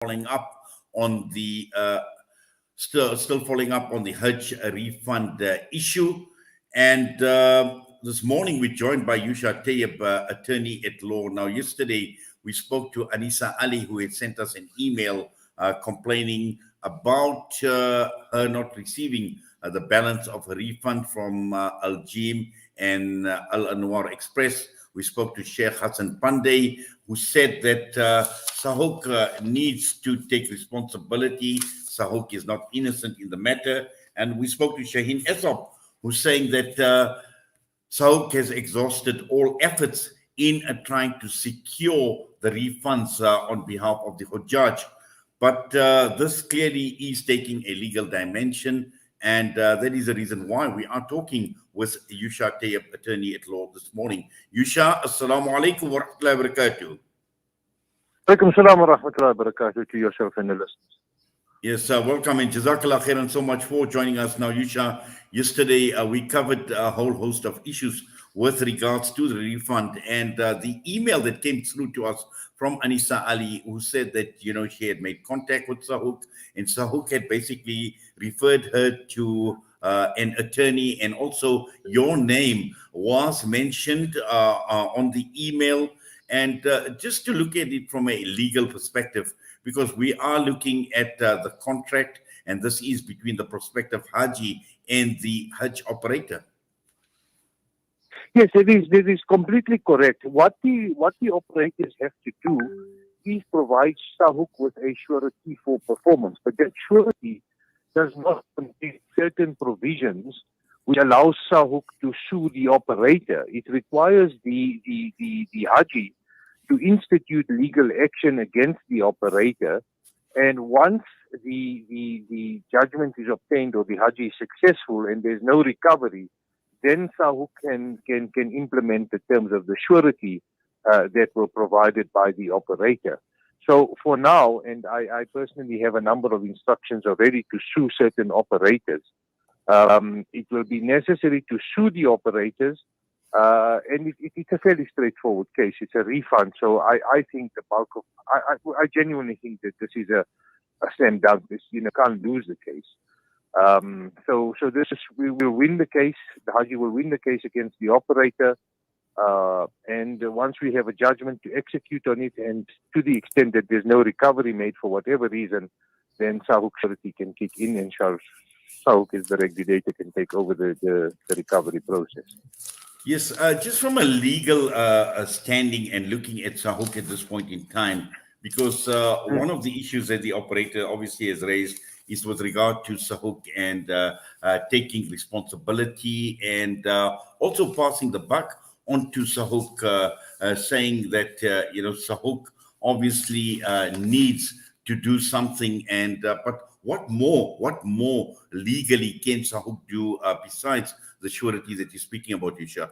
following up on the still following up on the Hajj refund issue. And this morning we're joined by Yousha Tayob, attorney at law. Now, yesterday we spoke to Anisa Ali, who had sent us an email complaining about her not receiving the balance of a refund from Al Jim and Al Anwar Express. We spoke to Sheikh Hassan Pandey, who said that SAHOK needs to take responsibility. SAHOK is not innocent in the matter. And we spoke to Shaheen Esop, who's saying that SAHOK has exhausted all efforts in trying to secure the refunds on behalf of the Hujjaj. But this clearly is taking a legal dimension, and that is the reason why we are talking with Yousha Tayob, attorney at law, this morning. Yousha, assalamu alaikum wa rahmatullahi wa barakatuh. Alaikum salam wa rahmatullahi wa barakatuh to yourself and the listeners. Yes, welcome, and Jazakallah khairan so much for joining us. Now, Yousha, yesterday we covered a whole host of issues with regards to the refund, and the email that came through to us from Anisa Ali, who said that, she had made contact with SAHOK, and SAHOK had basically referred her to an attorney, and also your name was mentioned on the email. And just to look at it from a legal perspective, because we are looking at the contract, and this is between the prospective Haji and the Hajj operator. Yes, it is completely correct. What the operators have to do is provide SAHOK with a surety for performance, but that surety does not contain certain provisions which allows SAHOK to sue the operator. It requires the Haji to institute legal action against the operator, and once the judgment is obtained or the Haji is successful and there's no recovery, then SAHOK can implement the terms of the surety that were provided by the operator. So for now, and I personally have a number of instructions already to sue certain operators, it will be necessary to sue the operators, and it's a fairly straightforward case. It's a refund. So I think the bulk of, I genuinely think that this is a slam dunk. This, can't lose the case. So we will win the case. The Haji will win the case against the operator, and once we have a judgment to execute on it, and to the extent that there's no recovery made for whatever reason, then SAHOK surety can kick in, and SAHOK as the regulator can take over the recovery process. Yes, just from a legal standing and looking at SAHOK at this point in time, because one of the issues that the operator obviously has raised is with regard to SAHOK and taking responsibility, and also passing the buck onto SAHOK, saying that SAHOK obviously needs to do something, and but what more legally can SAHOK do besides the surety that you're speaking about, Yousha?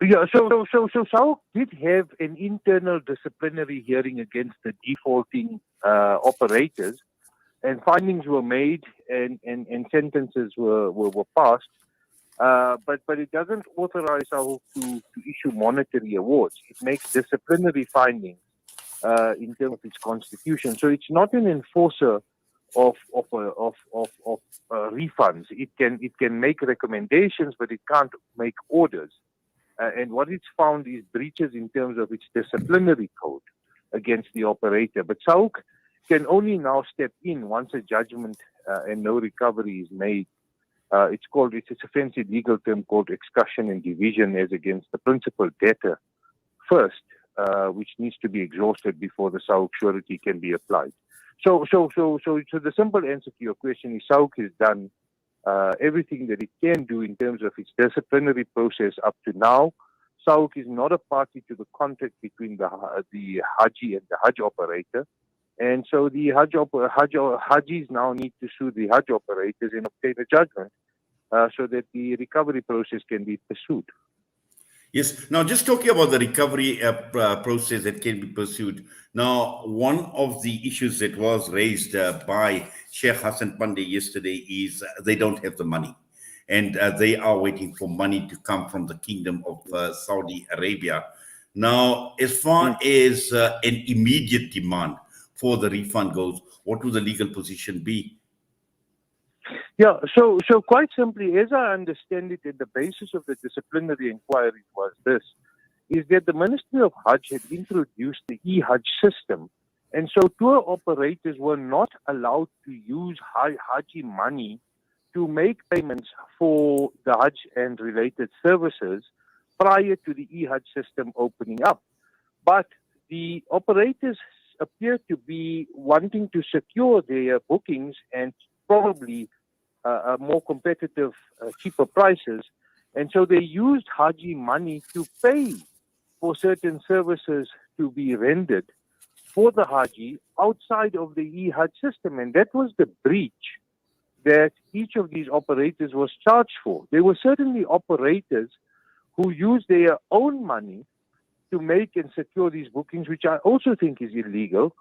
Yeah, so SAHOK did have an internal disciplinary hearing against the defaulting operators, and findings were made, and sentences were passed. But it doesn't authorize SAHOK to issue monetary awards. It makes disciplinary findings in terms of its constitution. So it's not an enforcer of refunds. It can make recommendations, but it can't make orders. And what it's found is breaches in terms of its disciplinary code against the operator. But SAHOK can only now step in once a judgment and no recovery is made. It's a fancy legal term called excussion and division as against the principal debtor first, which needs to be exhausted before the SAHOK surety can be applied. So the simple answer to your question is SAHOK has done everything that it can do in terms of its disciplinary process up to now. SAHOK is not a party to the contract between the Haji and the Hajj operator. And so the Hajis now need to sue the Hajj operators and obtain a judgment so that the recovery process can be pursued. Yes. Now, just talking about the recovery process that can be pursued. Now, one of the issues that was raised by Sheikh Hassan Pandey yesterday is they don't have the money, and they are waiting for money to come from the Kingdom of Saudi Arabia. Now, as far as an immediate demand before the refund goes, what will the legal position be? Yeah, so quite simply, as I understand it, the basis of the disciplinary inquiry was this, is that the Ministry of Hajj had introduced the e-Hajj system. And so tour operators were not allowed to use Haji money to make payments for the Hajj and related services prior to the e-Hajj system opening up. But the operators appear to be wanting to secure their bookings and probably more competitive, cheaper prices. And so they used Haji money to pay for certain services to be rendered for the Haji outside of the e-Hajj system. And that was the breach that each of these operators was charged for. There were certainly operators who used their own money to make and secure these bookings, which I also think is illegal,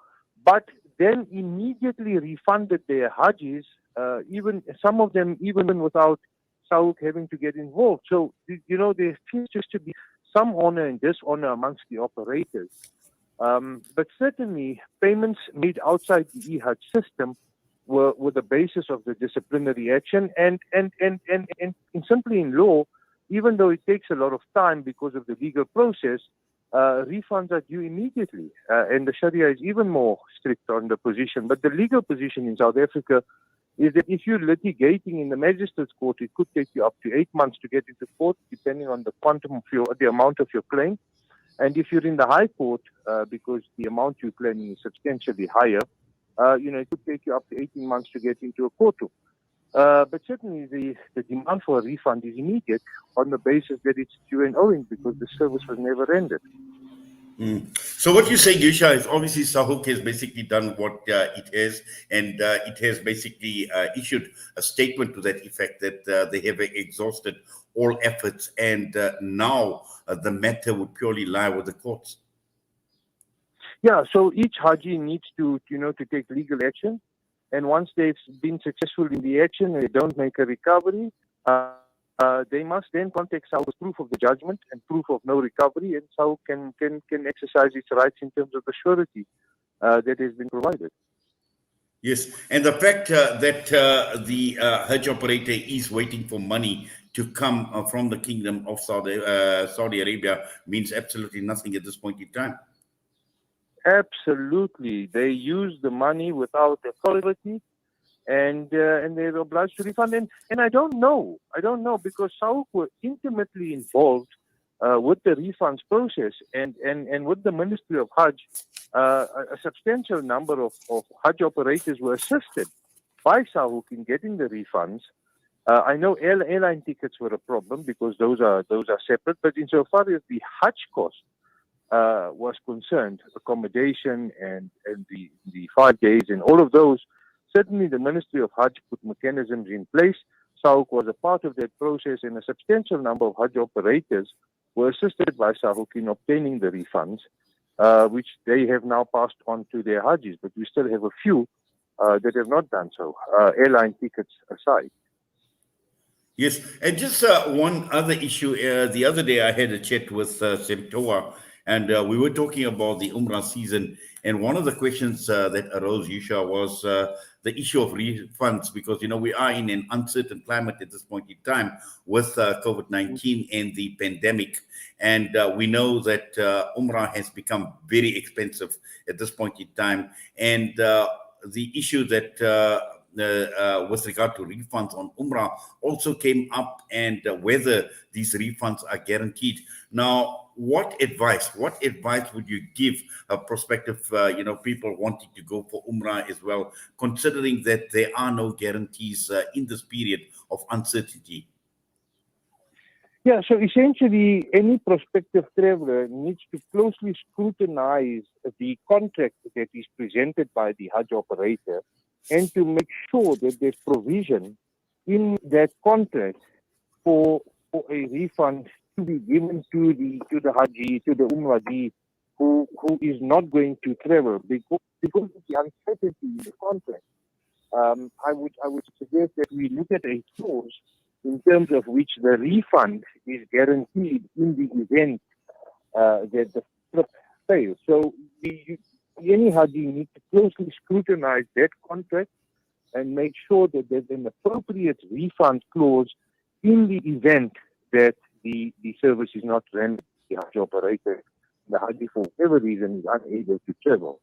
but then immediately refunded their Hajis, even some of them even without SAUK having to get involved. So, there seems just to be some honor and dishonor amongst the operators. But certainly, payments made outside the e-Hajj system were the basis of the disciplinary action. And simply in law, even though it takes a lot of time because of the legal process, refunds are due immediately. And the Sharia is even more strict on the position. But the legal position in South Africa is that if you're litigating in the magistrate's court, it could take you up to 8 months to get into court, depending on the quantum of the amount of your claim. And if you're in the High Court, because the amount you're claiming is substantially higher, it could take you up to 18 months to get into a courtroom. But certainly the demand for a refund is immediate on the basis that it's due and owing because the service was never rendered. So what you say, Yousha, is obviously SAUK has basically done what it has, and it has basically issued a statement to that effect that they have exhausted all efforts, and now the matter would purely lie with the courts. Yeah, so each Haji needs to take legal action, and once they've been successful in the action and they don't make a recovery, they must then contact SAUK with proof of the judgment and proof of no recovery, and SAUK can exercise its rights in terms of the surety that has been provided. Yes, and the fact that the Hajj operator is waiting for money to come from the Kingdom of Saudi Arabia means absolutely nothing at this point in time. Absolutely, they use the money without authority, and they're obliged to refund. And I don't know because SAUK were intimately involved with the refunds process, and with the Ministry of Hajj, a substantial number of Hajj operators were assisted by SAUK in getting the refunds. I know airline tickets were a problem because those are separate, but insofar as the Hajj cost was concerned, accommodation and the 5 days and all of those, certainly the Ministry of Hajj put mechanisms in place. SAUK was a part of that process, and a substantial number of Hajj operators were assisted by SAUK in obtaining the refunds, which they have now passed on to their Hajis. But we still have a few that have not done so, airline tickets aside. Yes, and just one other issue. The other day I had a chat with Semtoa, and we were talking about the Umrah season. And one of the questions that arose, Yousha, was the issue of refunds, because, we are in an uncertain climate at this point in time with COVID-19 and the pandemic. And we know that Umrah has become very expensive at this point in time. And the issue that with regard to refunds on Umrah also came up, and whether these refunds are guaranteed. Now, what advice would you give prospective people wanting to go for Umrah as well, considering that there are no guarantees in this period of uncertainty? Yeah, so essentially, any prospective traveler needs to closely scrutinize the contract that is presented by the Hajj operator, and to make sure that there's provision in that contract for a refund to be given to the Haji, to the Umrah who is not going to travel because of the uncertainty in the contract. I would suggest that we look at a clause in terms of which the refund is guaranteed in the event that the trip fails. So any Haji need to closely scrutinize that contract and make sure that there's an appropriate refund clause in the event that the service is not rendered by the Hajj operator. The Haji, for whatever reason, is unable to travel.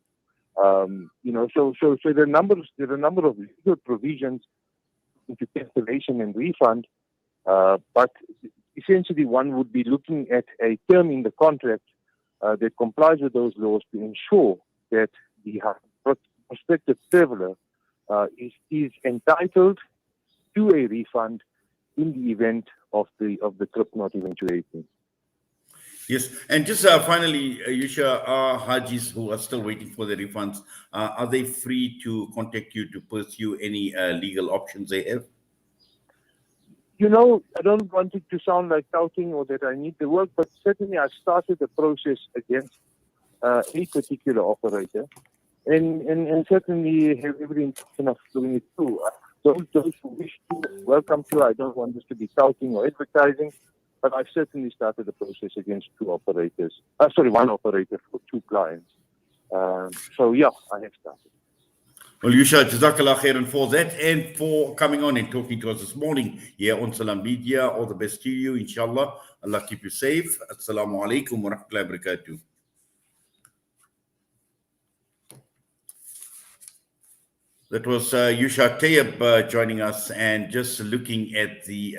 So there are a number of legal provisions into cancellation and refund, but essentially one would be looking at a term in the contract that complies with those laws to ensure that the prospective traveler is entitled to a refund in the event of the trip not eventuating. Yes, and just finally, Yousha, are Hajis who are still waiting for the refunds, are they free to contact you to pursue any legal options they have? I don't want it to sound like touting or that I need the work, but certainly I started the process against a particular operator, and certainly have every intention of doing it too. Those who wish to, welcome to. I don't want this to be touting or advertising, but I've certainly started the process against one operator for 2 clients. So yeah, I have started. Well, Yousha, Jazakallah khairan for that and for coming on and talking to us this morning here on Salam Media. All the best to you, inshallah. Allah keep you safe. Assalamu alaikum wa rahmatullahi wa barakatuh. That was Yousha Tayob joining us and just looking at the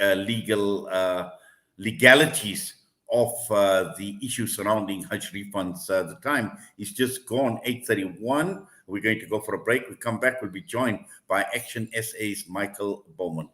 legalities of the issue surrounding Hajj refunds. The time is just gone, 8:31. We're going to go for a break. We come back, we'll be joined by Action SA's Michael Beaumont.